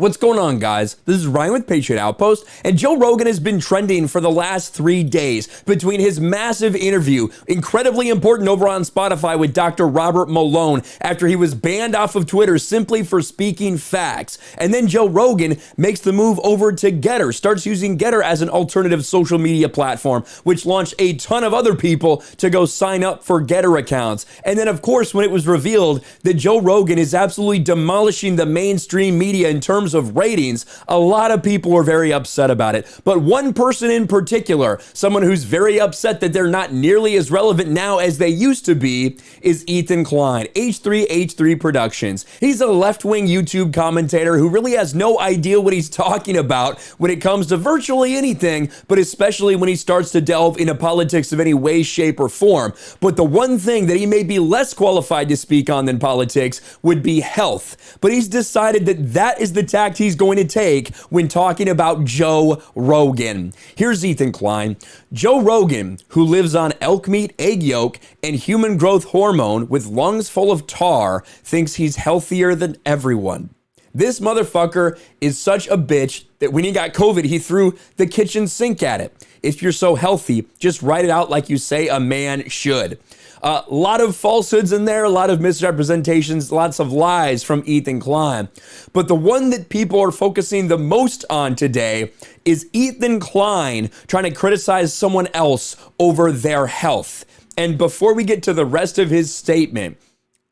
What's going on, guys? This is Ryan with Patriot Outpost, and Joe Rogan has been trending for the last 3 days between his massive interview, incredibly important over on Spotify with Dr. Robert Malone after he was banned off of Twitter simply for speaking facts. And then Joe Rogan makes the move over to Getter, starts using Getter as an alternative social media platform, which launched a ton of other people to go sign up for Getter accounts. And then, of course, when it was revealed that Joe Rogan is absolutely demolishing the mainstream media in terms of ratings, a lot of people were very upset about it. But one person in particular, someone who's very upset that they're not nearly as relevant now as they used to be, is Ethan Klein, H3H3 Productions. He's a left-wing YouTube commentator who really has no idea what he's talking about when it comes to virtually anything, but especially when he starts to delve into politics of any way, shape, or form. But the one thing that he may be less qualified to speak on than politics would be health. But he's decided that that is the tact he's going to take when talking about Joe Rogan. Here's Ethan Klein. Joe Rogan, who lives on elk meat, egg yolk, and human growth hormone with lungs full of tar, thinks he's healthier than everyone. This motherfucker is such a bitch that when he got COVID, he threw the kitchen sink at it. If you're so healthy, just write it out like you say a man should. A lot of falsehoods in there, a lot of misrepresentations, lots of lies from Ethan Klein. But the one that people are focusing the most on today is Ethan Klein trying to criticize someone else over their health. And before we get to the rest of his statement,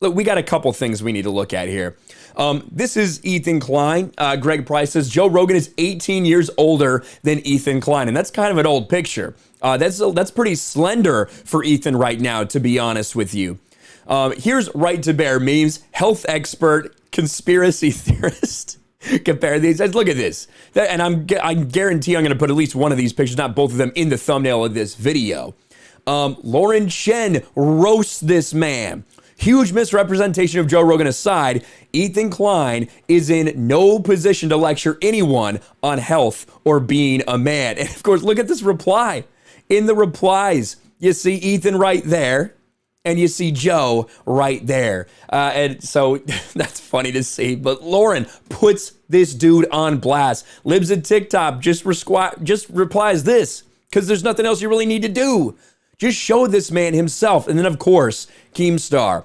look, we got a couple things we need to look at here. This is Ethan Klein. Greg Price says Joe Rogan is 18 years older than Ethan Klein, and that's kind of an old picture. That's pretty slender for Ethan right now, to be honest with you. Here's Right to Bear Memes, health expert, conspiracy theorist. Compare these. Look at this. And I guarantee I'm going to put at least one of these pictures, not both of them, in the thumbnail of this video. Lauren Chen roasts this man. Huge misrepresentation of Joe Rogan aside, Ethan Klein is in no position to lecture anyone on health or being a man. And of course, look at this reply. In the replies, you see Ethan right there, and you see Joe right there. And so that's funny to see. But Lauren puts this dude on blast. Libs at TikTok just replies this, because there's nothing else you really need to do. Just show this man himself. And then, of course, Keemstar.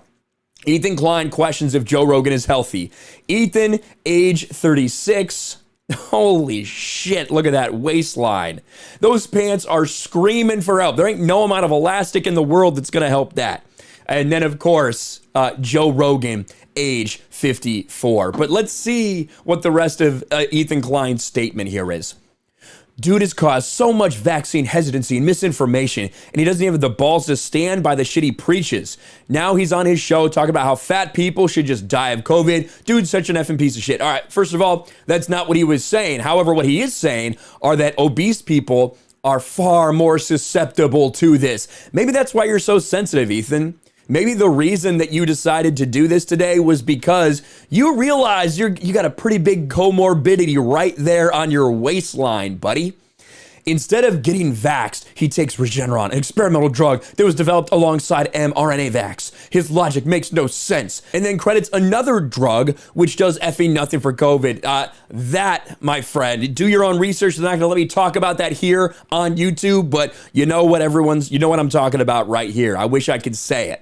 Ethan Klein questions if Joe Rogan is healthy. Ethan, age 36. Holy shit, look at that waistline. Those pants are screaming for help. There ain't no amount of elastic in the world that's going to help that. And then, of course, Joe Rogan, age 54. But let's see what the rest of Ethan Klein's statement here is. Dude has caused so much vaccine hesitancy and misinformation, and he doesn't even have the balls to stand by the shit he preaches. Now he's on his show talking about how fat people should just die of COVID. Dude's such an effing piece of shit. All right, first of all, that's not what he was saying. However, what he is saying are that obese people are far more susceptible to this. Maybe that's why you're so sensitive, Ethan. Maybe the reason that you decided to do this today was because you realize you got a pretty big comorbidity right there on your waistline, buddy. Instead of getting vaxxed, he takes Regeneron, an experimental drug that was developed alongside mRNA vax. His logic makes no sense. And then credits another drug which does effing nothing for COVID. That, my friend, do your own research. They're not gonna let me talk about that here on YouTube, but you know what I'm talking about right here. I wish I could say it.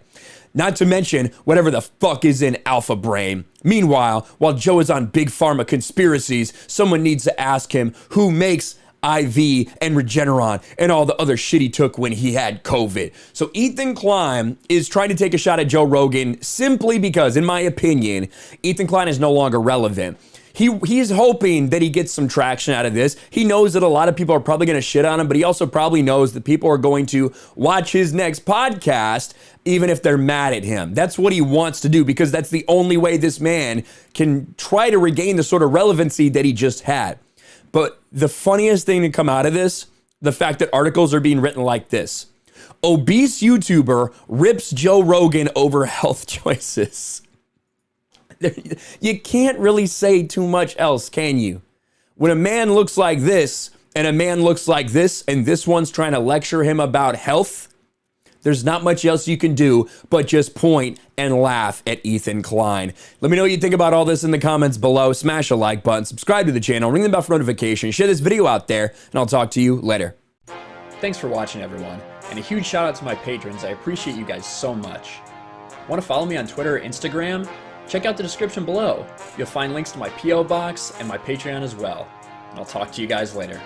Not to mention whatever the fuck is in Alpha Brain. Meanwhile, while Joe is on big pharma conspiracies, someone needs to ask him who makes IV and Regeneron and all the other shit he took when he had COVID. So Ethan Klein is trying to take a shot at Joe Rogan simply because, in my opinion, Ethan Klein is no longer relevant. He's hoping that he gets some traction out of this. He knows that a lot of people are probably going to shit on him, but he also probably knows that people are going to watch his next podcast, even if they're mad at him. That's what he wants to do, because that's the only way this man can try to regain the sort of relevancy that he just had. But the funniest thing to come out of this, the fact that articles are being written like this. Obese YouTuber rips Joe Rogan over health choices. You can't really say too much else, can you? When a man looks like this and a man looks like this and this one's trying to lecture him about health, There's not much else you can do but just point and laugh at Ethan Klein. Let me know what you think about all this in the comments below. Smash a like button, subscribe to the channel, ring the bell for notifications, share this video out there, and I'll talk to you later. Thanks for watching, everyone, and a huge shout out to my patrons. I appreciate you guys so much. Want to follow me on Twitter or Instagram? Check out the description below. You'll find links to my P.O. box and my Patreon as well. And I'll talk to you guys later.